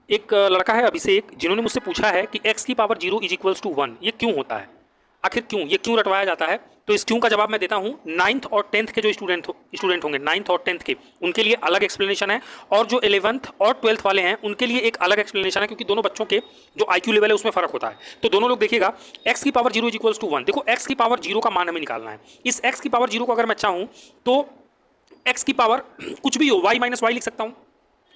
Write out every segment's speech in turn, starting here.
एक लड़का है अभिषेक, जिन्होंने मुझसे पूछा है कि x की पावर 0 इज इक्वल्स टू 1, ये क्यों होता है, आखिर क्यों, ये क्यों रटवाया जाता है। तो इस क्यों का जवाब मैं देता हूँ। 9th और 10th के जो स्टूडेंट होंगे 9th और 10th के, उनके लिए अलग एक्सप्लेनेशन है, और जो 11th और 12th वाले हैं उनके लिए एक अलग एक्सप्लेनेशन है, क्योंकि दोनों बच्चों के जो IQ लेवल है उसमें फर्क होता है। तो दोनों लोग देखिएगा, x की पावर 0 इज इक्वल्स टू 1। देखो x की पावर 0 का मान हमें निकालना है। इस x की पावर 0 को अगर मैं चाहूँ तो x की पावर कुछ भी हो, y माइनस वाई लिख सकता हूँ।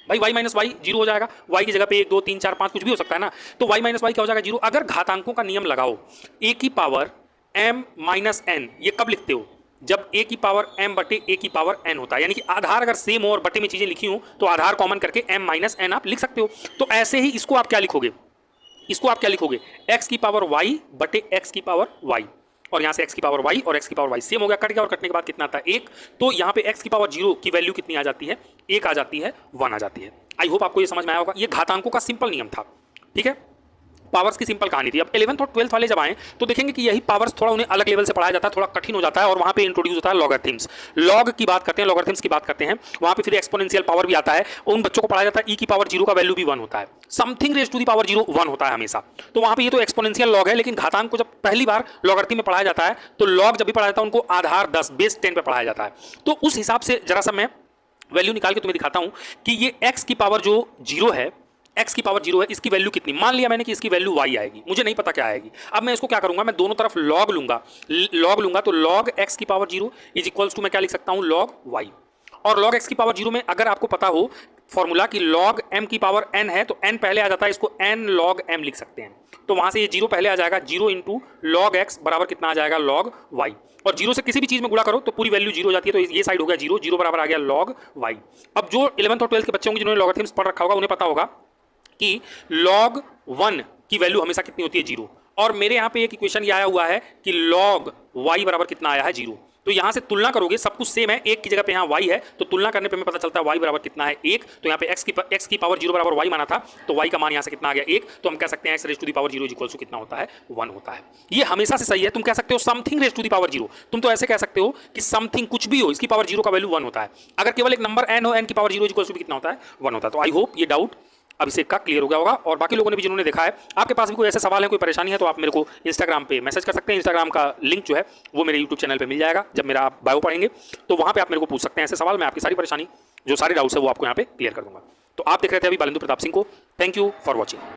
भाई y माइनस वाई 0 हो जाएगा, y की जगह पे 1 2 3 4 5 कुछ भी हो सकता है ना। तो y माइनस वाई क्या हो जाएगा, 0। अगर घातांकों का नियम लगाओ, a की पावर m माइनस n, ये कब लिखते हो, जब a की पावर m बटे a की पावर n होता है। यानी कि आधार अगर सेम हो और बटे में चीजें लिखी हो तो आधार कॉमन करके m माइनस n आप लिख सकते हो। तो ऐसे ही इसको आप क्या लिखोगे, इसको आप क्या लिखोगे, x की पावर y बटे x की पावर y, और यहाँ से x की पावर y और x की पावर y सेम हो गया, कट गया, और कटने के बाद कितना आता है 1। तो यहाँ पे x की पावर 0 की वैल्यू कितनी आ जाती है, 1 आ जाती है, 1 आ जाती है। आई होप आपको ये समझ में आया होगा। ये घातांकों का सिंपल नियम था, ठीक है, पावर्स की सिंपल कहानी थी। अब 11th और 12th वाले जब आए तो देखेंगे कि यही पावर्स थोड़ा उन्हें अलग लेवल से पढ़ाया जाता है, थोड़ा कठिन हो जाता है, और वहां पे इंट्रोड्यूस होता है लॉगरिथम्स। लॉग की बात करते हैं, लॉगरिथम्स की बात करते हैं, वहां पे फिर एक्सपोनेंशियल पावर भी आता है। उन बच्चों को पढ़ाया जाता है e की पावर 0 का वैल्यू भी 1 होता है, something raise to the power 0 1 होता है हमेशा। तो वहां पे ये तो एक्सपोनेंशियल लॉग है, लेकिन घातांक को जब पहली बार लॉगरिथम में पढ़ाया जाता है तो लॉग जब भी पढ़ाया जाता है उनको आधार 10 बेस 10 पे पढ़ाया जाता है। तो उस हिसाब से जरा सा मैं वैल्यू निकाल के तुम्हें दिखाता हूं कि ये x की पावर जो 0 है, x की पावर 0 है, इसकी वैल्यू कितनी। मान लिया मैंने कि इसकी वैल्यू y आएगी, मुझे नहीं पता क्या आएगी। अब मैं इसको क्या करूंगा, मैं दोनों तरफ log लूंगा तो log x की पावर 0 इज इक्वल्स टू मैं क्या लिख सकता हूं, log y। और log x की पावर 0 में अगर आपको पता हो फॉर्मूला कि log m की पावर n है तो n पहले आ जाता है, इसको n log m लिख सकते हैं। तो वहां से ये 0 पहले आ जाएगा, 0 इंटू लॉग एक्स बराबर कितना आ जाएगा, log y। और 0 से किसी भी चीज में गुणा करो तो पूरी वैल्यू 0 हो जाती है। तो ये साइड हो गया 0, 0 बराबर आ गया log y। अब जो 11th और 12th के बच्चे होंगे जिन्होंने लॉगरिथम्स पढ़ रखा होगा उन्हें पता होगा कि log 1 की वैल्यू हमेशा कितनी होती है, 0। और मेरे यहाँ पे एक इक्वेशन ये आया हुआ है कि log y बराबर कितना आया है, 0। तो यहाँ से तुलना करोगे, सब कुछ सेम है, 1 की जगह पे यहाँ y है, तो तुलना करने पे हमें पता चलता है y बराबर कितना है, 1। तो यहाँ पे x की पावर 0 बराबर y माना था, तो y का मान यहाँ से कितना आ गया, 1। तो हम कह सकते हैं x raise to the power 0 equals to कितना होता है, 1 होता है। ये हमेशा से सही है। तुम कह सकते हो something raise to the power 0, तुम तो ऐसे कह सकते हो कि समथिंग कुछ भी हो, इसकी पावर 0 का वैल्यू 1 होता है। अगर केवल एक नंबर n हो, n की पावर 0 इक्वल्स टू कितना होता है, 1 होता है। तो आई होप ये डाउट अभिषेक का क्लियर हो गया होगा। और बाकी लोगों ने भी जिन्होंने देखा है, आपके पास भी कोई ऐसे सवाल है, कोई परेशानी है, तो आप मेरे को इंस्टाग्राम पे मैसेज कर सकते हैं। इंस्टाग्राम का लिंक जो है वो मेरे यूट्यूब चैनल पे मिल जाएगा, जब मेरा आप बायो पढ़ेंगे तो वहाँ पे आप मेरे को पूछ सकते हैं ऐसे सवाल। मैं आपकी सारी परेशानी, जो सारे डाउट्स है वो आपको यहाँ पे क्लियर कर दूंगा। तो आप देख रहे थे अभी बालेंदु प्रताप सिंह को। Thank you for watching.